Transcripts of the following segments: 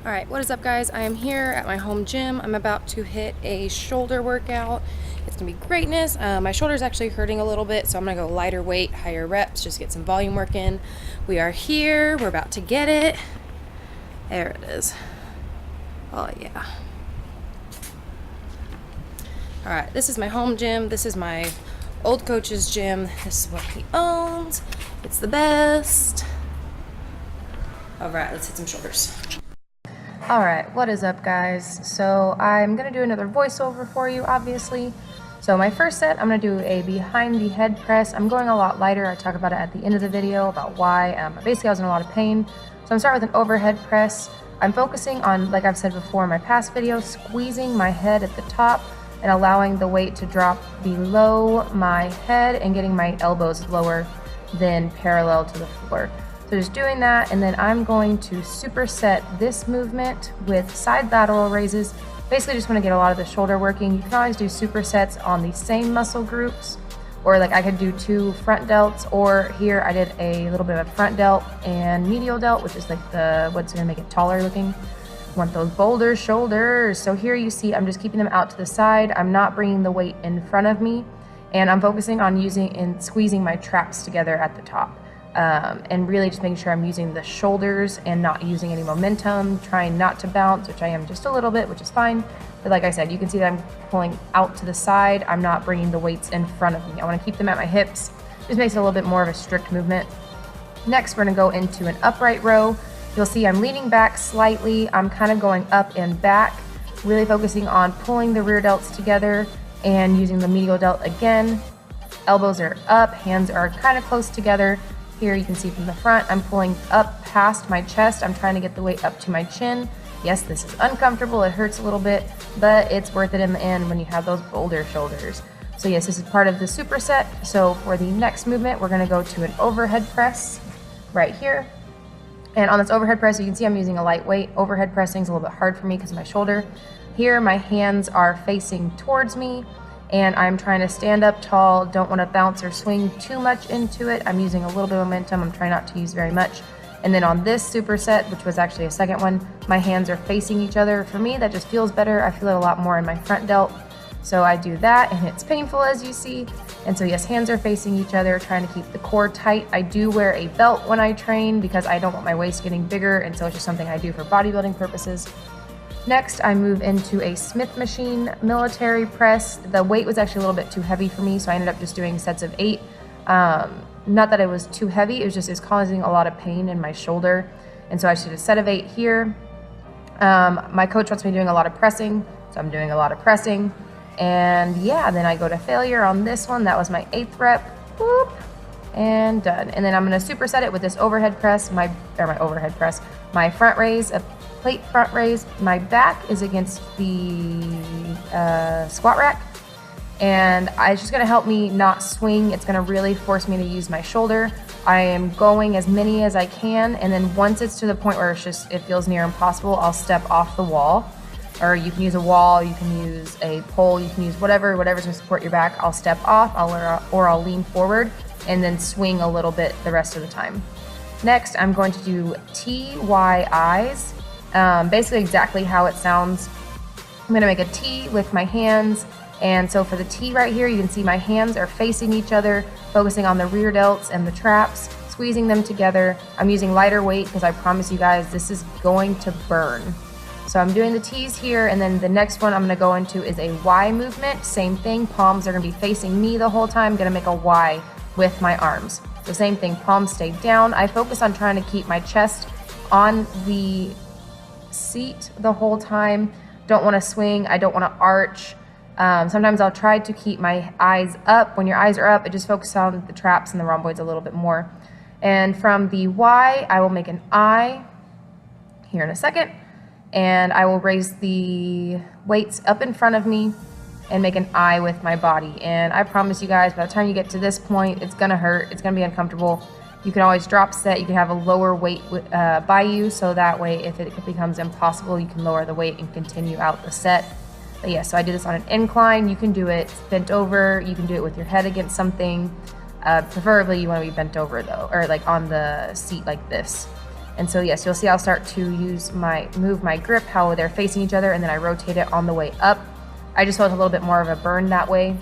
All right, what is up guys? I am here at my home gym. I'm about to hit a shoulder workout. It's gonna be greatness. My shoulder's actually hurting a little bit, so I'm gonna go lighter weight, higher reps, just get some volume work in. We are here, we're about to get it. There it is. Oh yeah. All right, this is my home gym. This is my old coach's gym. This is what he owns. It's the best. All right, let's hit some shoulders. Alright, what is up guys? So I'm going to do another voiceover for you, obviously. So my first set, I'm going to do a behind the head press. I'm going a lot lighter. I talk about it at the end of the video about why. Basically I was in a lot of pain. So I'm going to start with an overhead press. I'm focusing on, like I've said before in my past video, squeezing my head at the top and allowing the weight to drop below my head and getting my elbows lower than parallel to the floor. So just doing that, and then I'm going to superset this movement with side lateral raises. Basically just want to get a lot of the shoulder working. You can always do supersets on the same muscle groups, or like I could do 2 front delts, or here I did a little bit of front delt and medial delt, which is like what's going to make it taller looking. Want those Boulder shoulders. So here you see I'm just keeping them out to the side. I'm not bringing the weight in front of me, and I'm focusing on using and squeezing my traps together at the top. And really just making sure I'm using the shoulders and not using any momentum, trying not to bounce, which I am just a little bit, which is fine. But like I said, you can see that I'm pulling out to the side. I'm not bringing the weights in front of me. I want to keep them at my hips. Just makes it a little bit more of a strict movement. Next, we're going to go into an upright row. You'll see I'm leaning back slightly. I'm kind of going up and back, really focusing on pulling the rear delts together and using the medial delt again. Elbows are up, hands are kind of close together. Here you can see from the front, I'm pulling up past my chest. I'm trying to get the weight up to my chin. Yes, this is uncomfortable. It hurts a little bit, but it's worth it in the end when you have those Boulder shoulders. So yes, this is part of the superset. So for the next movement, we're gonna go to an overhead press right here. And on this overhead press, you can see I'm using a lightweight. Overhead pressing is a little bit hard for me because of my shoulder. Here, my hands are facing towards me, and I'm trying to stand up tall, don't want to bounce or swing too much into it. I'm using a little bit of momentum, I'm trying not to use very much. And then on this superset, which was actually a second one, my hands are facing each other. For me, that just feels better. I feel it a lot more in my front delt. So I do that, and it's painful as you see. And so yes, hands are facing each other, trying to keep the core tight. I do wear a belt when I train because I don't want my waist getting bigger, and so it's just something I do for bodybuilding purposes. Next, I move into a Smith machine military press. The weight was actually a little bit too heavy for me, so I ended up just doing sets of 8. Not that it was too heavy, it was just it's causing a lot of pain in my shoulder. And so I did a set of 8 here. My coach wants me doing a lot of pressing, so I'm doing a lot of pressing. And yeah, then I go to failure on this one. That was my 8th rep. Whoop, and done. And then I'm gonna superset it with this overhead press, my front raise, a plate front raise. My back is against the squat rack, and it's just gonna help me not swing. It's gonna really force me to use my shoulder. I am going as many as I can, and then once it's to the point where it feels near impossible, I'll step off the wall. Or you can use a wall, you can use a pole, you can use whatever's gonna support your back. I'll step off, or I'll lean forward and then swing a little bit the rest of the time. Next, I'm going to do TYIs. Basically exactly how it sounds. I'm gonna make a T with my hands, and so for the T right here, you can see my hands are facing each other, focusing on the rear delts and the traps, squeezing them together. I'm using lighter weight because I promise you guys this is going to burn. So I'm doing the T's here, and then the next one I'm gonna go into is a Y movement. Same thing, palms are gonna be facing me the whole time. I'm gonna make a Y with my arms. The same thing, palms stay down. I focus on trying to keep my chest on the seat the whole time. Don't want to swing, I don't want to arch. Sometimes I'll try to keep my eyes up. When your eyes are up, it just focuses on the traps and the rhomboids a little bit more. And from the Y, I will make an I here in a second, and I will raise the weights up in front of me and make an I with my body. And I promise you guys, by the time you get to this point, it's gonna hurt, it's gonna be uncomfortable. You can always drop set, you can have a lower weight by you, so that way if it becomes impossible, you can lower the weight and continue out the set. But yeah, so I do this on an incline. You can do it bent over, you can do it with your head against something. Preferably you wanna be bent over though, or like on the seat like this. And so yes, you'll see I'll start to move my grip, how they're facing each other, and then I rotate it on the way up. I just felt a little bit more of a burn that way.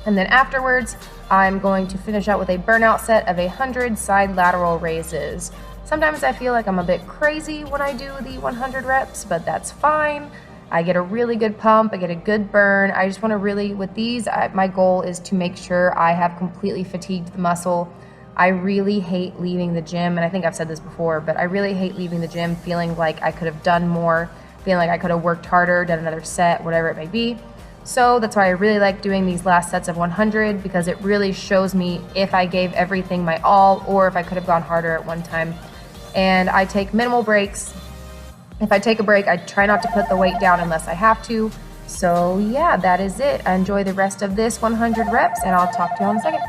And then afterwards, I'm going to finish out with a burnout set of 100 side lateral raises. Sometimes I feel like I'm a bit crazy when I do the 100 reps, but that's fine. I get a really good pump, I get a good burn. I just wanna really, with these, my goal is to make sure I have completely fatigued the muscle. I really hate leaving the gym, and I think I've said this before, but I really hate leaving the gym feeling like I could have done more, feeling like I could have worked harder, done another set, whatever it may be. So that's why I really like doing these last sets of 100, because it really shows me if I gave everything my all or if I could have gone harder at one time. And I take minimal breaks. If I take a break, I try not to put the weight down unless I have to. So yeah, that is it. I enjoy the rest of this 100 reps, and I'll talk to you in a second.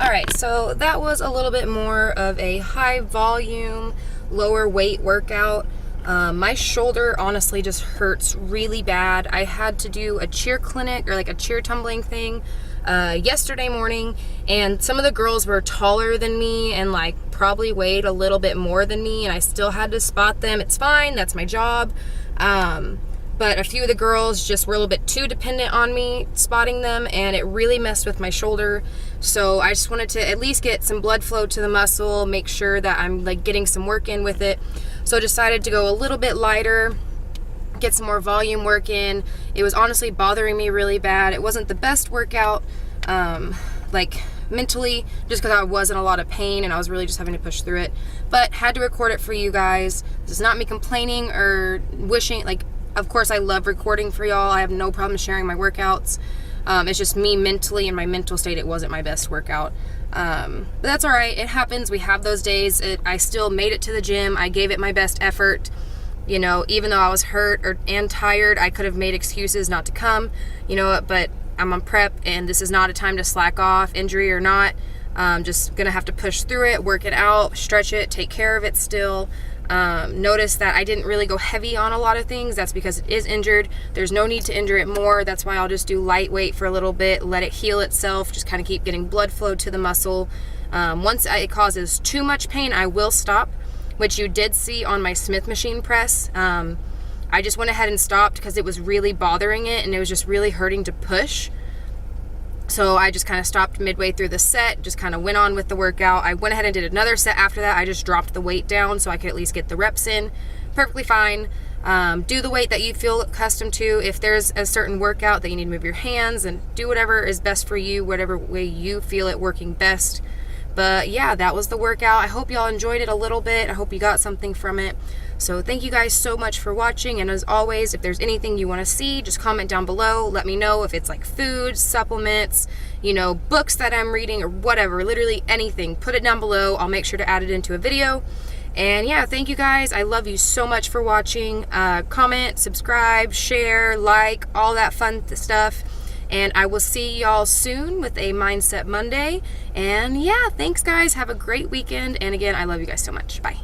Alright, so that was a little bit more of a high volume, lower weight workout. My shoulder honestly just hurts really bad. I had to do a cheer clinic, or like a cheer tumbling thing, yesterday morning, and some of the girls were taller than me and like probably weighed a little bit more than me, and I still had to spot them. It's fine, that's my job. But a few of the girls just were a little bit too dependent on me spotting them, and it really messed with my shoulder. So I just wanted to at least get some blood flow to the muscle, make sure that I'm like getting some work in with it. So I decided to go a little bit lighter, get some more volume work in. It was honestly bothering me really bad. It wasn't the best workout, like mentally, just because I was in a lot of pain and I was really just having to push through it. But had to record it for you guys. This is not me complaining or wishing, like, of course I love recording for y'all. I have no problem sharing my workouts. It's just me mentally, in my mental state, it wasn't my best workout. But that's all right. It happens. We have those days. I still made it to the gym. I gave it my best effort. You know, even though I was hurt and tired, I could have made excuses not to come, you know, but I'm on prep, and this is not a time to slack off, injury or not. Just gonna have to push through it, work it out, stretch it, take care of it still. Notice that I didn't really go heavy on a lot of things. That's because it is injured. There's no need to injure it more. That's why I'll just do lightweight for a little bit, let it heal itself, just kind of keep getting blood flow to the muscle. Once it causes too much pain, I will stop, which you did see on my Smith machine press. I just went ahead and stopped because it was really bothering it, and it was just really hurting to push. So I just kind of stopped midway through the set, just kind of went on with the workout. I went ahead and did another set after that. I just dropped the weight down so I could at least get the reps in. Perfectly fine. Do the weight that you feel accustomed to. If there's a certain workout that you need to move your hands, and do whatever is best for you, whatever way you feel it working best. But yeah, that was the workout. I hope y'all enjoyed it a little bit. I hope you got something from it. So thank you guys so much for watching, and as always, if there's anything you want to see, just comment down below. Let me know if it's like food, supplements, you know, books that I'm reading, or whatever, literally anything. Put it down below. I'll make sure to add it into a video. And yeah, thank you guys. I love you so much for watching. Comment, subscribe, share, like, all that fun stuff. And I will see y'all soon with a Mindset Monday. And yeah, thanks guys. Have a great weekend. And again, I love you guys so much. Bye.